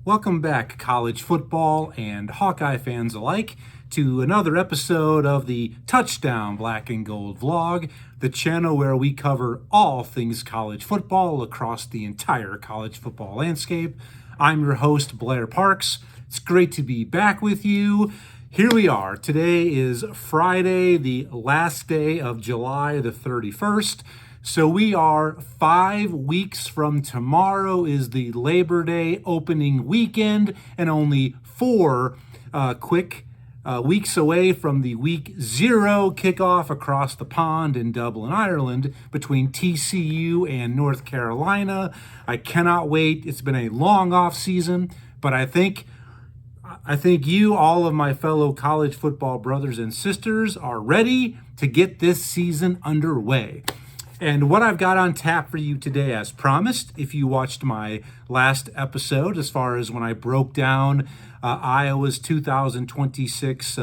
Welcome back, college football and Hawkeye fans alike, to another episode of the Touchdown Black and Gold vlog, the channel where we cover all things college football across the entire college football landscape. I'm your host, Blair Parks. It's great to be back with you. Here we are. Today is Friday, the last day of July the 31st. So we are 5 weeks from tomorrow is the Labor Day opening weekend, and only 4 quick weeks away from the Week 0 kickoff across the pond in Dublin, Ireland, between TCU and North Carolina. I cannot wait. It's been a long off season, but I think you, all of my fellow college football brothers and sisters, are ready to get this season underway. And what I've got on tap for you today, as promised, if you watched my last episode, as far as when I broke down Iowa's 2026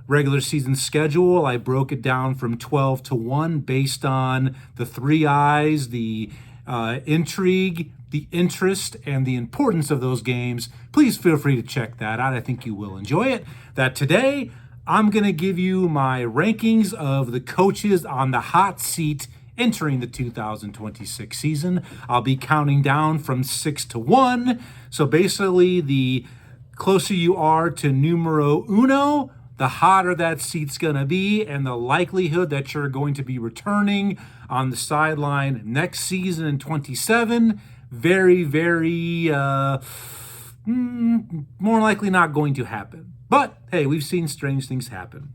regular season schedule, I broke it down from 12 to 1 based on the 3 I's, the intrigue, the interest, and the importance of those games. Please feel free to check that out. I think you will enjoy it. That today, I'm going to give you my rankings of the coaches on the hot seat entering the 2026 season. I'll be counting down from 6 to 1. So basically, the closer you are to numero uno, the hotter that seat's going to be, and the likelihood that you're going to be returning on the sideline next season in 27, very, very, more likely not going to happen. But hey, we've seen strange things happen.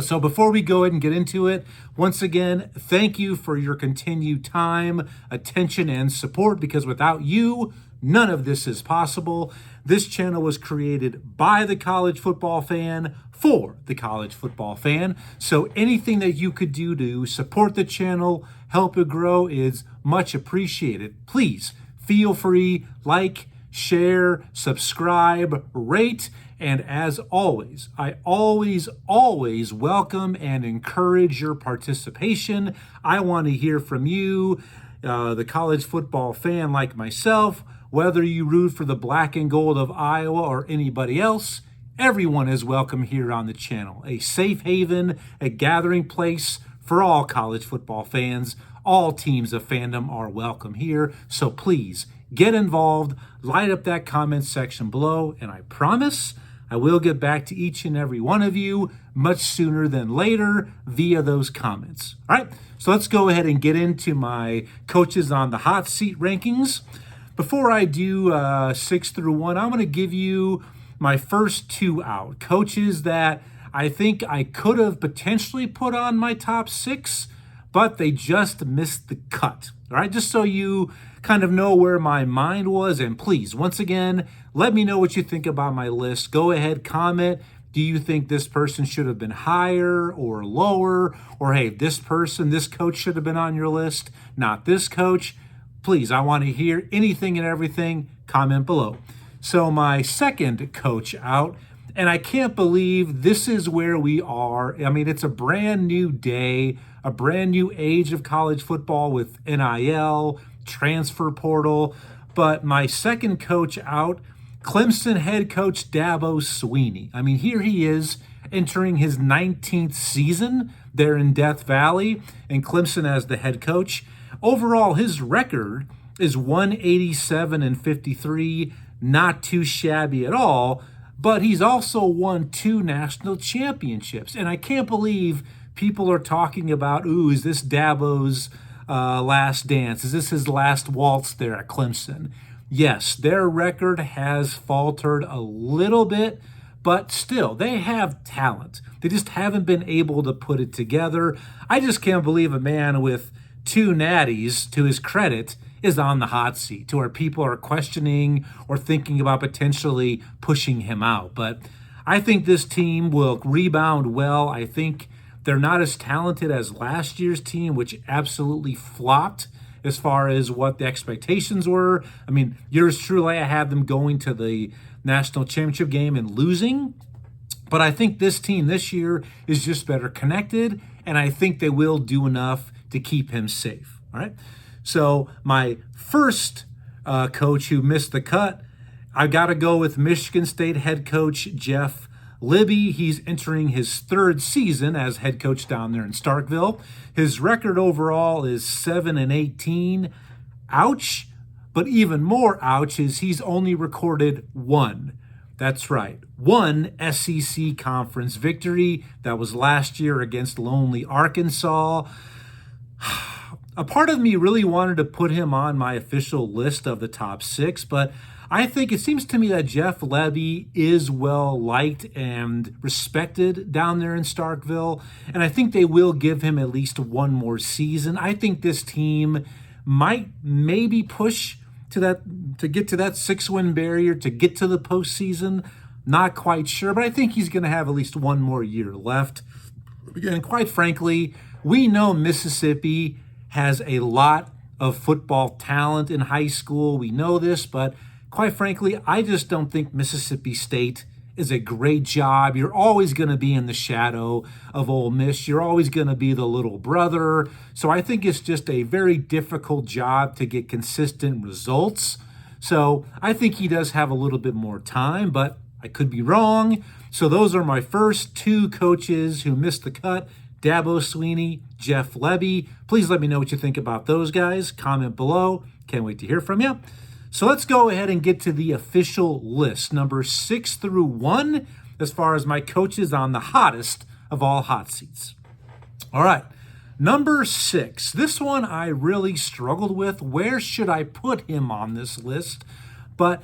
So before we go ahead and get into it, once again, thank you for your continued time, attention, and support, because without you, none of this is possible. This channel was created by the college football fan for the college football fan. So anything that you could do to support the channel, help it grow, is much appreciated. Please feel free, like, share, subscribe, rate, and as always, I always welcome and encourage your participation. I want to hear from you, the college football fan like myself, whether you root for the black and gold of Iowa or anybody else. Everyone is welcome here on the channel. A safe haven, a gathering place for all college football fans. All teams of fandom are welcome here. So please get involved, light up that comment section below, and I promise I will get back to each and every one of you much sooner than later via those comments. All right, so let's go ahead and get into my coaches on the hot seat rankings. Before I do 6 through 1, I'm going to give you my first 2 out. Coaches that I think I could have potentially put on my top 6, but they just missed the cut. All right, just so you kind of know where my mind was. And please, once again, let me know what you think about my list. Go ahead, comment. Do you think this person should have been higher or lower? Or hey, this coach should have been on your list, not this coach. Please, I want to hear anything and everything. Comment below. So my second coach out, and I can't believe this is where we are. I mean, it's a brand new day, a brand new age of college football with NIL, transfer portal. But my second coach out, Clemson head coach Dabo Swinney. I mean, here he is entering his 19th season there in Death Valley, and Clemson as the head coach. Overall, his record is 187-53, not too shabby at all. But he's also won 2 national championships. And I can't believe people are talking about, is this Dabo's last dance? Is this his last waltz there at Clemson? Yes, their record has faltered a little bit, but still, they have talent. They just haven't been able to put it together. I just can't believe a man with 2 natties, to his credit, is on the hot seat, to where people are questioning or thinking about potentially pushing him out. But I think this team will rebound well. I think they're not as talented as last year's team, which absolutely flopped as far as what the expectations were. I mean, yours truly, I had them going to the national championship game and losing. But I think this team this year is just better connected, and I think they will do enough to keep him safe. All right. So my first coach who missed the cut, I got to go with Michigan State head coach Jeff Libby. He's entering his third season as head coach down there in Starkville. His record overall is 7-18. Ouch. But even more ouch is he's only recorded one. That's right, one SEC conference victory. That was last year against lonely Arkansas. A part of me really wanted to put him on my official list of the top 6, but I think it seems to me that Jeff Lebby is well liked and respected down there in Starkville, and I think they will give him at least one more season. I think this team might maybe push to get to that 6-win barrier, to get to the postseason. Not quite sure, but I think he's going to have at least one more year left. And quite frankly, we know Mississippi has a lot of football talent in high school. We know this, but quite frankly, I just don't think Mississippi State is a great job. You're always going to be in the shadow of Ole Miss. You're always going to be the little brother. So I think it's just a very difficult job to get consistent results. So I think he does have a little bit more time, but I could be wrong. So those are my first 2 coaches who missed the cut: Dabo Swinney, Jeff Lebby. Please let me know what you think about those guys. Comment below. Can't wait to hear from you. So let's go ahead and get to the official list, number 6 through 1, as far as my coaches on the hottest of all hot seats. All right, number 6. This one I really struggled with. Where should I put him on this list? But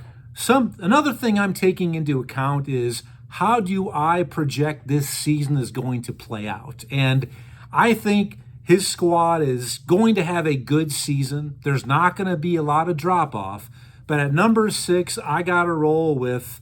another thing I'm taking into account is, how do I project this season is going to play out? And I think his squad is going to have a good season. There's not going to be a lot of drop-off. But at number 6, I got to roll with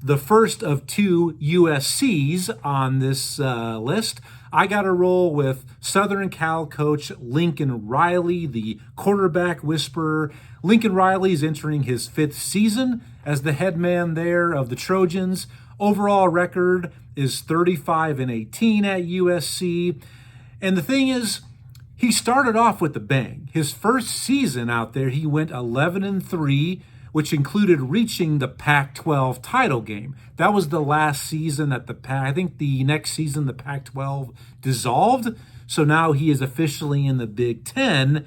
the first of 2 USCs on this list. I got to roll with Southern Cal coach Lincoln Riley, the quarterback whisperer. Lincoln Riley is entering his 5th season as the head man there of the Trojans. Overall record is 35-18 at USC. And the thing is, he started off with a bang. His first season out there, he went 11-3, which included reaching the Pac-12 title game. That was the last season that I think the next season the Pac-12 dissolved. So now he is officially in the Big Ten.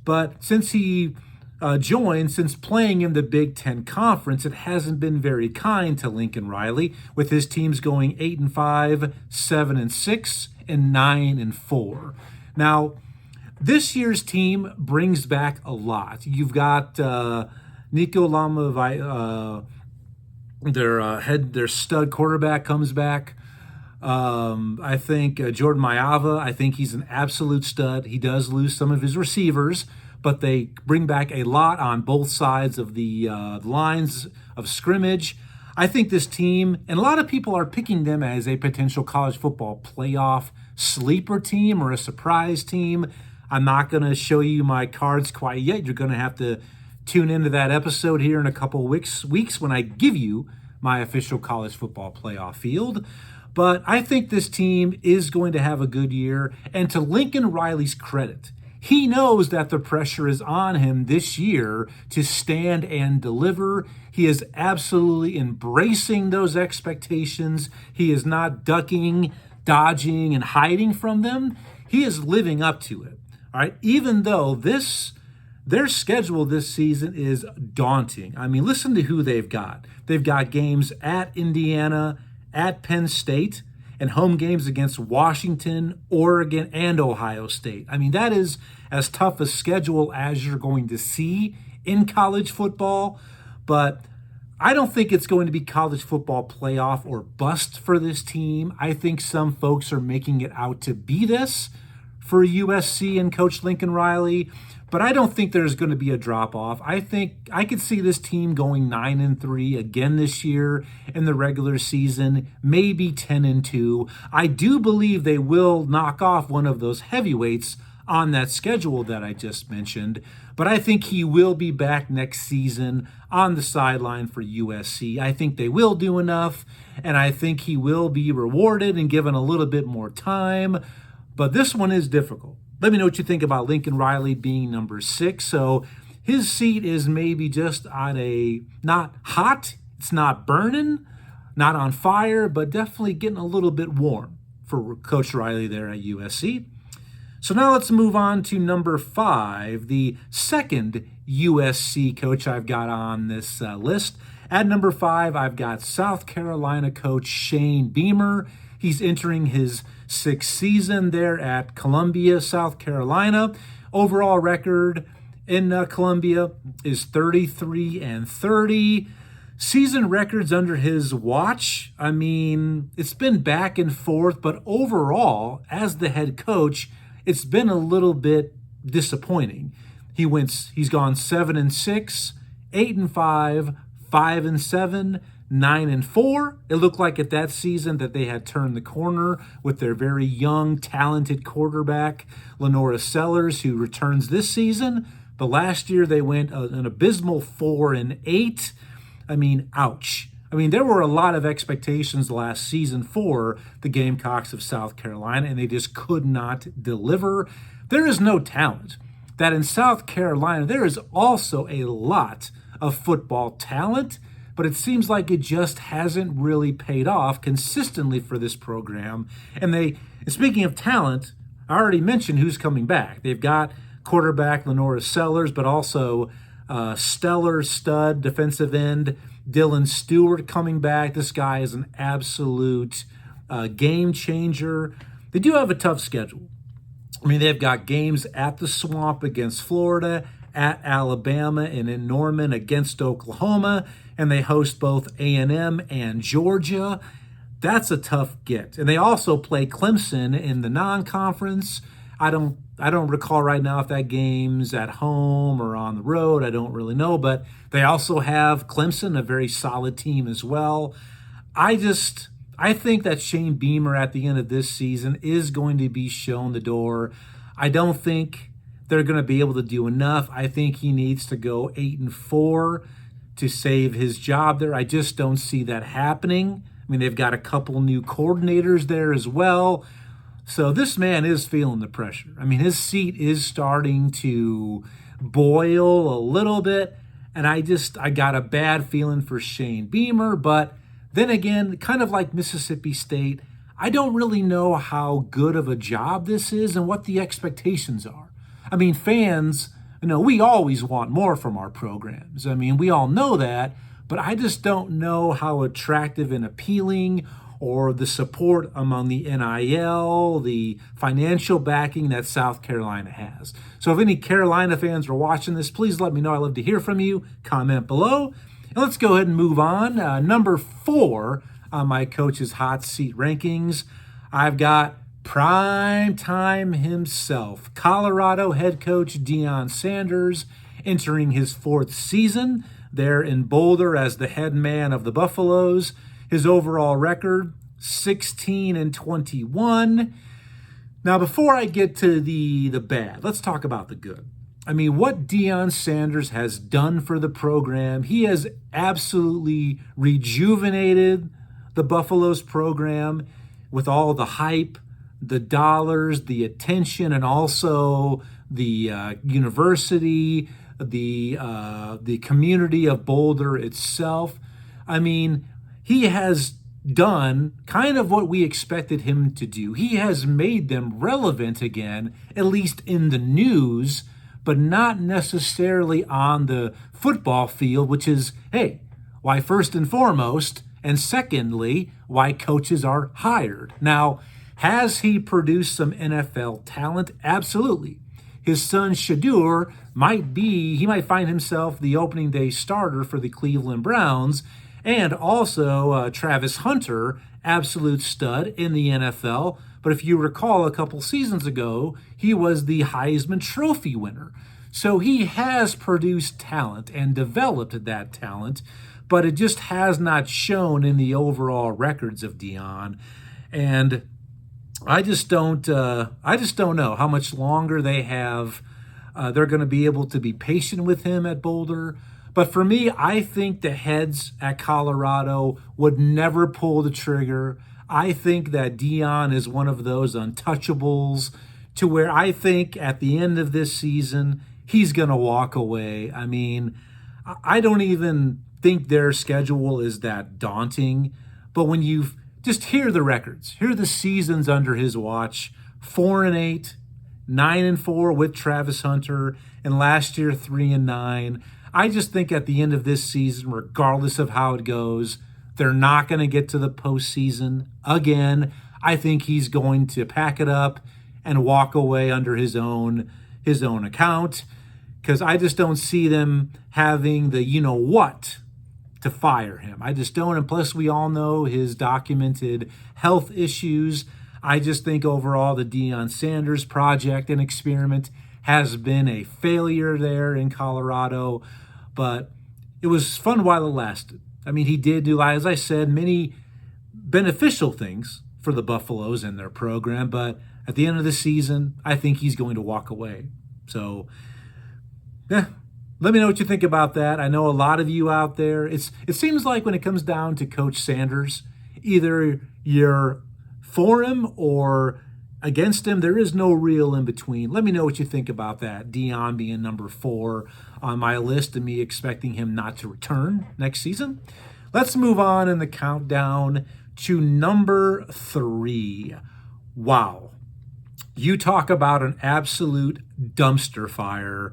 But since he since playing in the Big Ten Conference, it hasn't been very kind to Lincoln Riley, with his teams going 8-5, 7-6, and 9-4. Now, this year's team brings back a lot. You've got Nico Lama, their stud quarterback comes back. I think Jordan Mailata, I think he's an absolute stud. He does lose some of his receivers, but they bring back a lot on both sides of the lines of scrimmage. I think this team, and a lot of people are picking them as a potential college football playoff sleeper team or a surprise team. I'm not going to show you my cards quite yet. You're going to have to tune into that episode here in a couple weeks when I give you my official college football playoff field. But I think this team is going to have a good year. And to Lincoln Riley's credit, he knows that the pressure is on him this year to stand and deliver. He is absolutely embracing those expectations. He is not ducking, dodging, and hiding from them. He is living up to it. All right, even though their schedule this season is daunting. I mean, listen to who they've got. They've got games at Indiana, at Penn State, and home games against Washington, Oregon, and Ohio State. I mean, that is as tough a schedule as you're going to see in college football. But I don't think it's going to be college football playoff or bust for this team. I think some folks are making it out to be this for USC and Coach Lincoln Riley. But I don't think there's going to be a drop-off. I think I could see this team going 9-3 again this year in the regular season, maybe 10-2. I do believe they will knock off one of those heavyweights on that schedule that I just mentioned. But I think he will be back next season on the sideline for USC. I think they will do enough, and I think he will be rewarded and given a little bit more time. But this one is difficult. Let me know what you think about Lincoln Riley being number 6. So his seat is maybe just on a, not hot, it's not burning, not on fire, but definitely getting a little bit warm for Coach Riley there at USC. So now let's move on to number 5, the second USC coach I've got on this list. At number 5, I've got South Carolina coach Shane Beamer. He's entering his 6th season there at Columbia, South Carolina. Overall record in Columbia is 33-30. Season records under his watch, I mean, it's been back and forth, but overall, as the head coach, it's been a little bit disappointing. He's gone 7-6, 8-5, 5-7, 9-4. It looked like at that season that they had turned the corner with their very young, talented quarterback, Lenora Sellers, who returns this season. But last year they went an abysmal 4-8. I mean, ouch. I mean, there were a lot of expectations last season for the Gamecocks of South Carolina, and they just could not deliver. There is no talent. That in South Carolina, there is also a lot of football talent, but it seems like it just hasn't really paid off consistently for this program. And speaking of talent, I already mentioned who's coming back. They've got quarterback Lenora Sellers, but also stellar stud defensive end Dylan Stewart coming back. This guy is an absolute game changer. They do have a tough schedule. I mean, they've got games at the Swamp against Florida, at Alabama, and in Norman against Oklahoma, and they host both A&M and Georgia. That's a tough get. And they also play Clemson in the non-conference. I don't recall right now if that game's at home or on the road. I don't really know, but they also have Clemson, a very solid team as well. I think that Shane Beamer at the end of this season is going to be shown the door. I don't think they're going to be able to do enough. I think he needs to go 8-4 to save his job there. I just don't see that happening. I mean, they've got a couple new coordinators there as well. So this man is feeling the pressure. I mean, his seat is starting to boil a little bit, and I got a bad feeling for Shane Beamer. But then again, kind of like Mississippi State, I don't really know how good of a job this is and what the expectations are. I mean, fans, we always want more from our programs. I mean, we all know that, but I just don't know how attractive and appealing or the support among the NIL, the financial backing that South Carolina has. So if any Carolina fans are watching this, please let me know. I'd love to hear from you. Comment below. And let's go ahead and move on. Number 4 on my coach's hot seat rankings, I've got prime time himself, Colorado head coach Deion Sanders, entering his 4th season there in Boulder as the head man of the Buffaloes. His overall record, 16-21. Now, before I get to the bad, let's talk about the good. I mean, what Deion Sanders has done for the program, he has absolutely rejuvenated the Buffaloes program with all the hype, the dollars, the attention, and also the university, the community of Boulder itself. I mean, he has done kind of what we expected him to do. He has made them relevant again, at least in the news, but not necessarily on the football field, which is, hey, why first and foremost, and secondly, why coaches are hired. Now, has he produced some NFL talent? Absolutely. His son Shadur might find himself the opening day starter for the Cleveland Browns. And also Travis Hunter, absolute stud in the NFL. But if you recall a couple seasons ago, he was the Heisman Trophy winner. So he has produced talent and developed that talent, but it just has not shown in the overall records of Deion. And I just don't know how much longer they're going to be able to be patient with him at Boulder. But for me, I think the heads at Colorado would never pull the trigger. I think that Deion is one of those untouchables to where I think at the end of this season, he's going to walk away. I mean, I don't even think their schedule is that daunting. But when you just hear the records, hear the seasons under his watch, 4-8, 9-4 with Travis Hunter, and last year 3-9. I just think at the end of this season, regardless of how it goes, they're not going to get to the postseason again. I think he's going to pack it up and walk away under his own account, because I just don't see them having the you-know-what to fire him. I just don't. And plus, we all know his documented health issues. I just think overall the Deion Sanders project and experiment has been a failure there in Colorado. But it was fun while it lasted. I mean, he did do, as I said, many beneficial things for the Buffaloes and their program. But at the end of the season, I think he's going to walk away. So, yeah, let me know what you think about that. I know a lot of you out there, it seems like when it comes down to Coach Sanders, either you're for him or against him. There is no real in between. Let me know what you think about that. Deion being number 4 on my list and me expecting him not to return next season. Let's move on in the countdown to number 3. Wow. You talk about an absolute dumpster fire,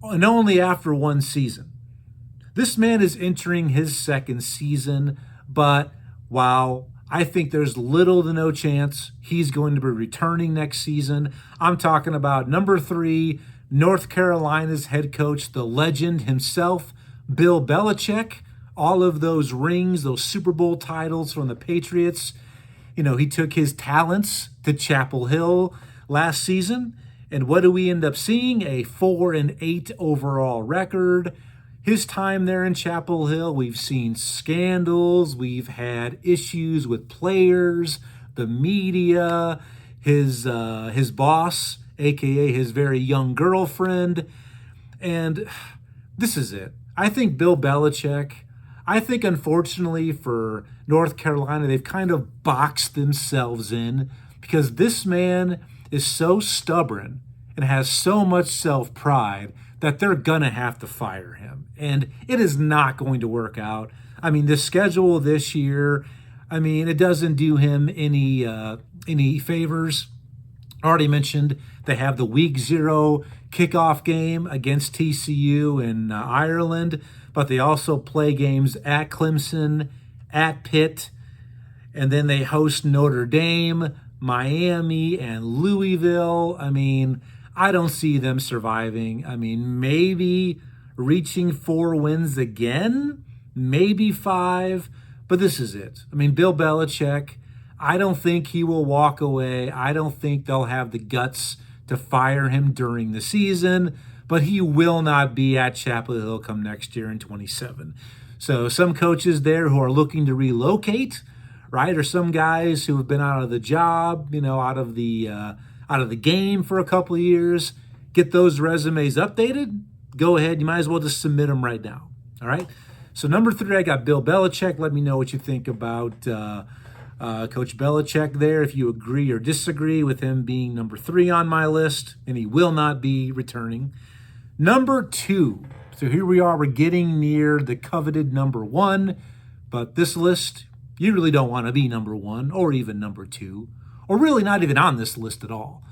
and only after one season. This man is entering his second season, but wow, I think there's little to no chance he's going to be returning next season. I'm talking about number 3, North Carolina's head coach, the legend himself, Bill Belichick. All of those rings, those Super Bowl titles from the Patriots. You know, he took his talents to Chapel Hill last season. And what do we end up seeing? A 4-8 overall record. His time there in Chapel Hill, we've seen scandals. We've had issues with players, the media, his boss, a.k.a. his very young girlfriend. And this is it. I think Bill Belichick, unfortunately for North Carolina, they've kind of boxed themselves in, because this man is so stubborn and has so much self-pride that they're going to have to fire him. And it is not going to work out. I mean, the schedule this year, it doesn't do him any favors. Already mentioned they have the week 0 kickoff game against TCU in Ireland, but they also play games at Clemson, at Pitt, and then they host Notre Dame, Miami, and Louisville. I don't see them surviving. Maybe reaching 4 wins again, maybe 5, but this is it. Bill Belichick, I don't think he will walk away. I don't think they'll have the guts to fire him during the season, but he will not be at Chapel Hill come next year in 27. So some coaches there who are looking to relocate, right, or some guys who have been out of the job, out of the game for a couple of years, get those resumes updated. Go ahead, you might as well just submit them right now. All right. So number 3, I got Bill Belichick. Let me know what you think about Coach Belichick there, if you agree or disagree with him being number 3 on my list, and he will not be returning. Number 2. So here we are. We're getting near the coveted number 1, but this list, you really don't want to be number 1 or even number 2, or really not even on this list at all.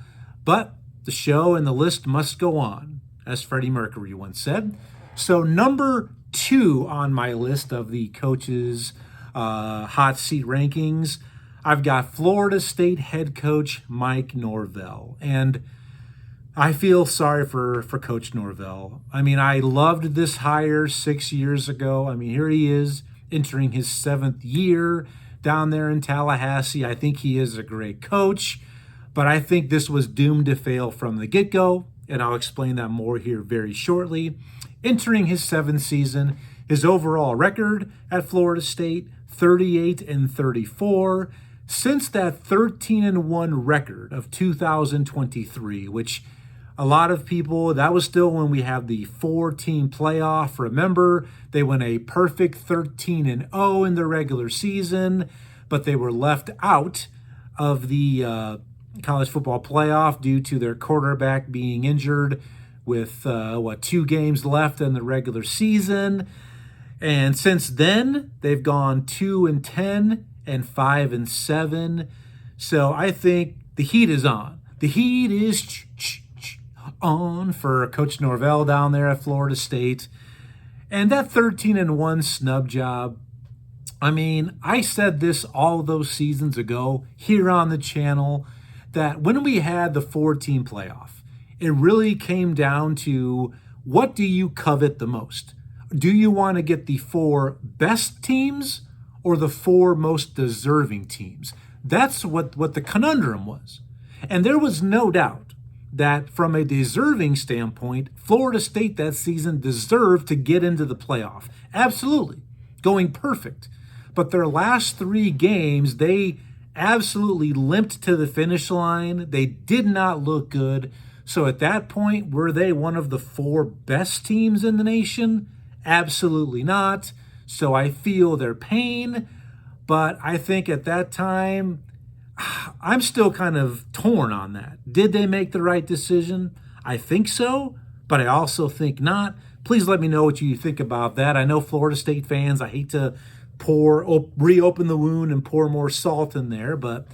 But the show and the list must go on, as Freddie Mercury once said. So number 2 on my list of the coaches' hot seat rankings, I've got Florida State head coach Mike Norvell. And I feel sorry for Coach Norvell. I loved this hire 6 years ago. Here he is entering his 7th year down there in Tallahassee. I think he is a great coach, but I think this was doomed to fail from the get-go, and I'll explain that more here very shortly. Entering his 7th season, his overall record at Florida State, 38-34. Since that 13-1 record of 2023, which a lot of people, that was still when we have the 4-team playoff. Remember, they went a perfect 13-0 in the regular season, but they were left out of the college football playoff due to their quarterback being injured with 2 games left in the regular season. And since then, they've gone 2-10 and 5-7. So I think the heat is on. The heat is on for Coach Norvell down there at Florida State. And that 13-1 snub job, I mean, I said this all those seasons ago here on the channel, that when we had the 4-team playoff, it really came down to, what do you covet the most? Do you want to get the 4 best teams or the 4 most deserving teams? That's what the conundrum was. And there was no doubt that from a deserving standpoint, Florida State that season deserved to get into the playoff. Absolutely. Going perfect. But their last 3 games, they absolutely limped to the finish line. They did not look good. So at that point, were they one of the 4 best teams in the nation? Absolutely not. So I feel their pain. But I think at that time, I'm still kind of torn on that. Did they make the right decision? I think so, but I also think not. Please let me know what you think about that. I know Florida State fans, I hate to reopen the wound and pour more salt in there. But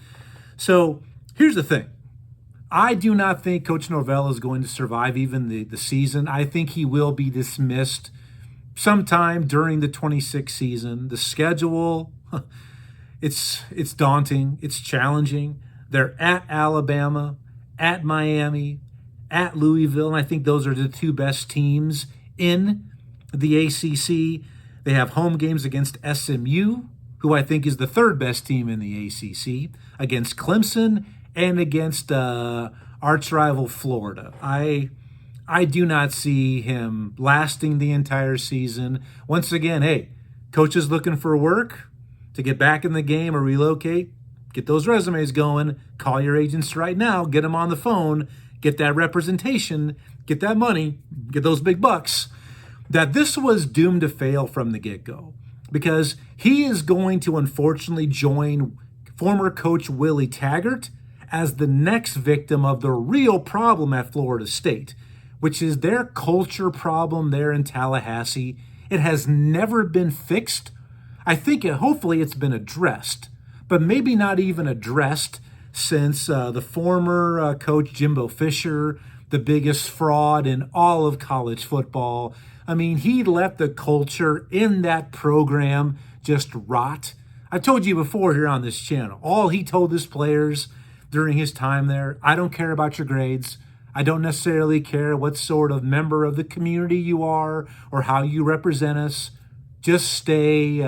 so here's the thing. I do not think Coach Norvell is going to survive even the season. I think he will be dismissed sometime during the 26th season. The schedule, it's daunting. It's challenging. They're at Alabama, at Miami, at Louisville, and I think those are the 2 best teams in the ACC. They have home games against SMU, who I think is the 3rd best team in the ACC, against Clemson, and against arch rival Florida. I do not see him lasting the entire season. Once again, hey, coach is looking for work to get back in the game or relocate. Get those resumes going. Call your agents right now. Get them on the phone. Get that representation. Get that money. Get those big bucks. That this was doomed to fail from the get-go, because he is going to unfortunately join former coach Willie Taggart as the next victim of the real problem at Florida State, which is their culture problem there in Tallahassee. It has never been fixed. I think hopefully it's been addressed, but maybe not even addressed since the former coach Jimbo Fisher, the biggest fraud in all of college football. I mean, he let the culture in that program just rot. I told you before here on this channel, all he told his players during his time there, I don't care about your grades. I don't necessarily care what sort of member of the community you are or how you represent us. Just stay,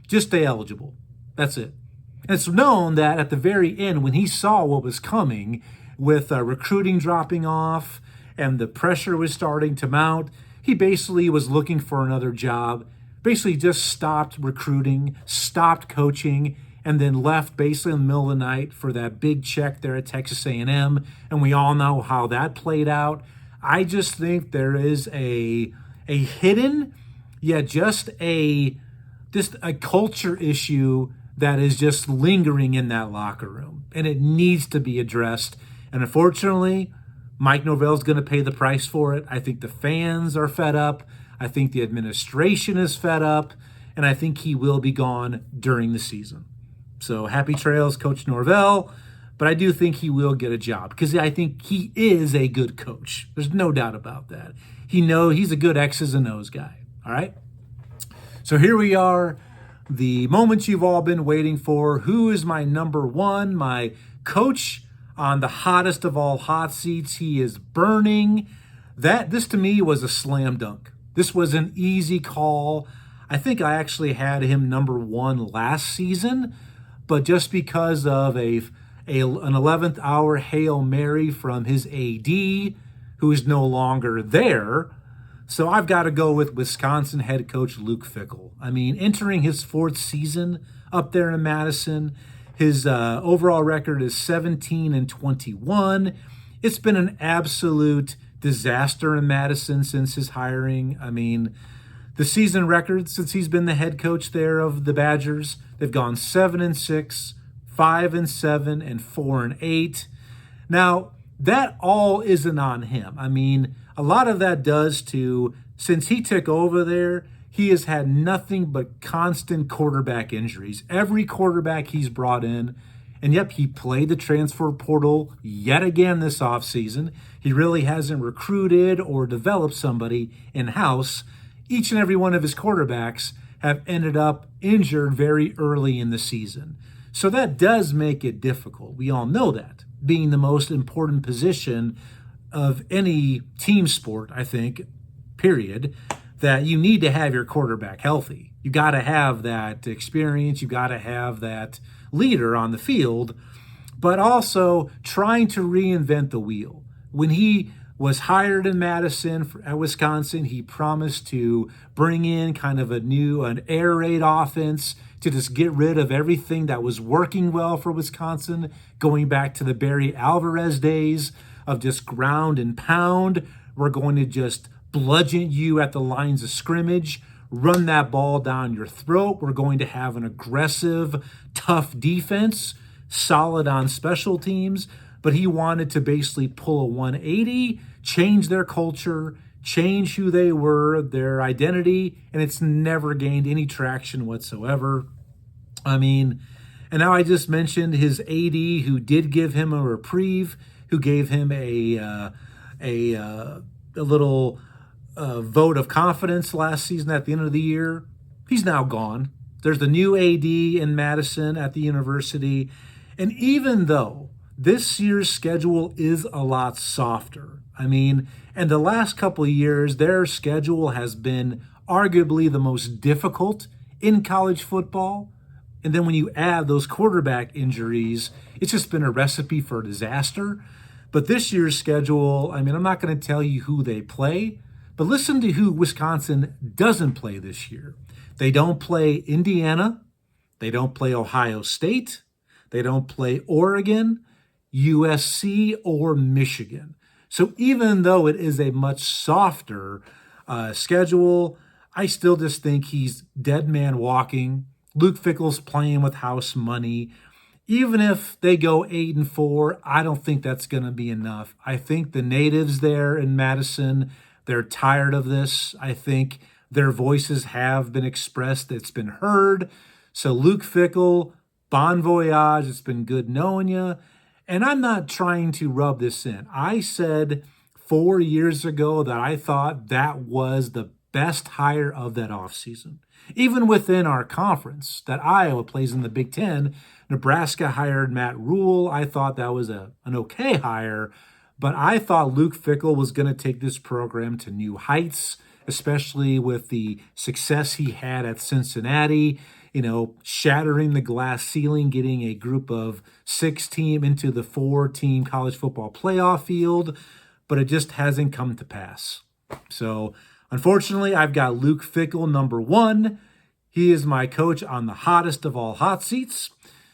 just stay eligible. That's it. And it's known that at the very end, when he saw what was coming with recruiting dropping off and the pressure was starting to mount, he basically was looking for another job, basically just stopped recruiting, stopped coaching, and then left basically in the middle of the night for that big check there at Texas A&M. And we all know how that played out. I just think there is a hidden, just a culture issue that is just lingering in that locker room. And it needs to be addressed. And unfortunately, Mike Norvell's going to pay the price for it. I think the fans are fed up. I think the administration is fed up. And I think he will be gone during the season. So happy trails, Coach Norvell. But I do think he will get a job because I think he is a good coach. There's no doubt about that. He's a good X's and O's guy. All right? So here we are. The moment you've all been waiting for. Who is my number 1? My coach on the hottest of all hot seats. He is burning. This to me was a slam dunk. This was an easy call. I think I actually had him number 1 last season, but just because of an 11th hour Hail Mary from his AD, who is no longer there. So I've got to go with Wisconsin head coach Luke Fickell. I mean, entering his 4th season up there in Madison, his overall record is 17-21. It's been an absolute disaster in Madison since his hiring. I mean, the season record since he's been the head coach there of the Badgers, they've gone 7-6, 5-7, and 4-8. Now, that all isn't on him. I mean, a lot of that does to, since he took over there, he has had nothing but constant quarterback injuries. Every quarterback he's brought in, and yep, he played the transfer portal yet again this offseason. He really hasn't recruited or developed somebody in-house. Each and every one of his quarterbacks have ended up injured very early in the season. So that does make it difficult. We all know that, being the most important position of any team sport, I think, period, that you need to have your quarterback healthy. You got to have that experience. You got to have that leader on the field, but also trying to reinvent the wheel. When he was hired in Madison at Wisconsin, he promised to bring in kind of an air raid offense to just get rid of everything that was working well for Wisconsin, going back to the Barry Alvarez days of just ground and pound. We're going to just bludgeon you at the lines of scrimmage, run that ball down your throat. We're going to have an aggressive, tough defense, solid on special teams. But he wanted to basically pull a 180, change their culture, change who they were, their identity, and it's never gained any traction whatsoever. I mean, and now I just mentioned his AD, who did give him a reprieve, who gave him a little vote of confidence last season at the end of the year. He's now gone. There's the new AD in Madison at the university, and even though this year's schedule is a lot softer. I mean, and the last couple of years, their schedule has been arguably the most difficult in college football. And then when you add those quarterback injuries, it's just been a recipe for disaster. But this year's schedule, I mean, I'm not going to tell you who they play, but listen to who Wisconsin doesn't play this year. They don't play Indiana. They don't play Ohio State. They don't play Oregon, USC, or Michigan. So even though it is a much softer schedule, I still just think he's dead man walking. Luke Fickell's playing with house money. Even if they go 8-4, I don't think that's going to be enough. I think the natives there in Madison, they're tired of this. I think their voices have been expressed. It's been heard. So Luke Fickell, bon voyage. It's been good knowing you. And I'm not trying to rub this in. I said 4 years ago that I thought that was the best hire of that offseason. Even within our conference that Iowa plays in the Big Ten, Nebraska hired Matt Rule. I thought that was an okay hire, but I thought Luke Fickell was going to take this program to new heights, especially with the success he had at Cincinnati, shattering the glass ceiling, getting a group of 6 team into the 4-team college football playoff field, but it just hasn't come to pass. So unfortunately, I've got Luke Fickell, number 1. He is my coach on the hottest of all hot seats.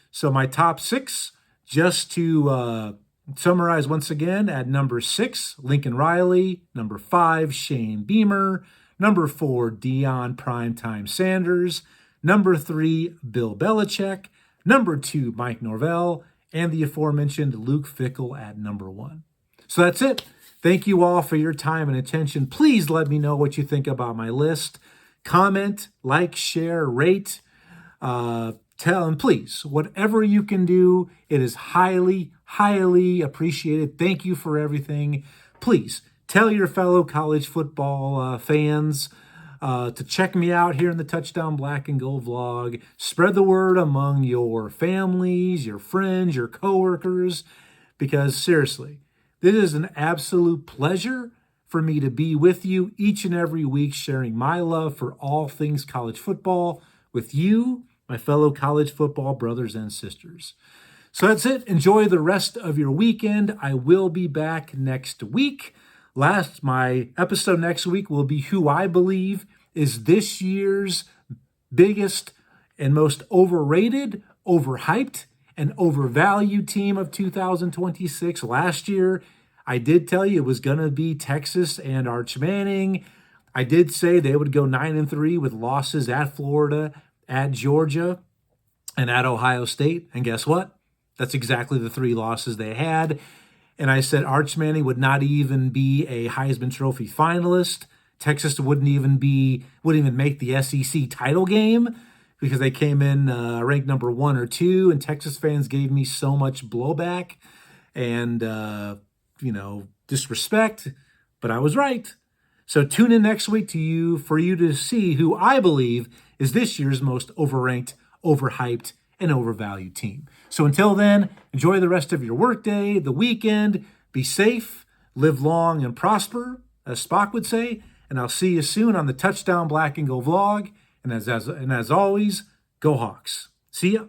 So my top 6, just to summarize once again, at number 6, Lincoln Riley. Number 5, Shane Beamer. Number 4, Deion Primetime Sanders. Number 3, Bill Belichick. Number 2, Mike Norvell. And the aforementioned Luke Fickell at number 1. So that's it. Thank you all for your time and attention. Please let me know what you think about my list. Comment, like, share, rate, tell, and please, whatever you can do, it is highly, highly appreciated. Thank you for everything. Please tell your fellow college football fans to check me out here in the Touchdown Black and Gold vlog. Spread the word among your families, your friends, your coworkers, because seriously, this is an absolute pleasure for me to be with you each and every week, sharing my love for all things college football with you, my fellow college football brothers and sisters. So that's it. Enjoy the rest of your weekend. I will be back next week. My episode next week will be who I believe is this year's biggest and most overrated, overhyped, and overvalued team of 2026. Last year, I did tell you it was going to be Texas and Arch Manning. I did say they would go 9-3 with losses at Florida, at Georgia, and at Ohio State. And guess what? That's exactly the 3 losses they had. And I said Arch Manning would not even be a Heisman Trophy finalist. Texas wouldn't even make the SEC title game because they came in ranked number 1 or 2, and Texas fans gave me so much blowback and disrespect, but I was right. So tune in next week for you to see who I believe is this year's most overranked, overhyped, and overvalued team. So until then, enjoy the rest of your workday, the weekend, be safe, live long and prosper, as Spock would say, and I'll see you soon on the Touchdown Black and Go vlog. And as always, go Hawks. See ya.